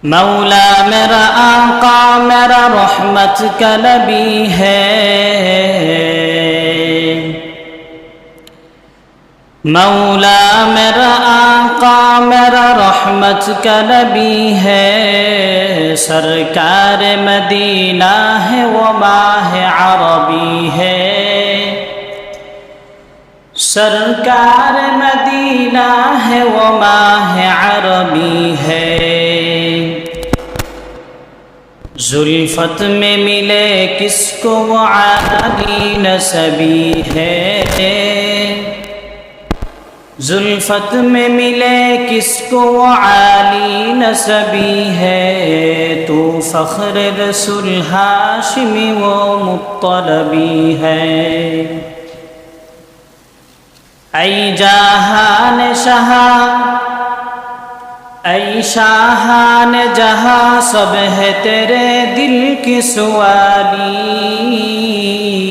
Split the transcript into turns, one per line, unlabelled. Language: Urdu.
مولا میرا آقا میرا رحمت کا نبی ہے، مولا میرا آقا میرا رحمت کا نبی ہے، سرکار مدینہ ہے وہ ماہ عربی ہے، سرکار مدینہ ہے وہ ماہ عربی ہے، زلفت میں ملے کس کو وہ عالی نسبی ہے، زلفت میں ملے کس کو وہ عالی نسبی ہے، تو فخر رسول ہاشمی وہ مطلبی ہے، ای جہان شہاں ای شاہان جہاں سب ہے تیرے دل کی سوالی،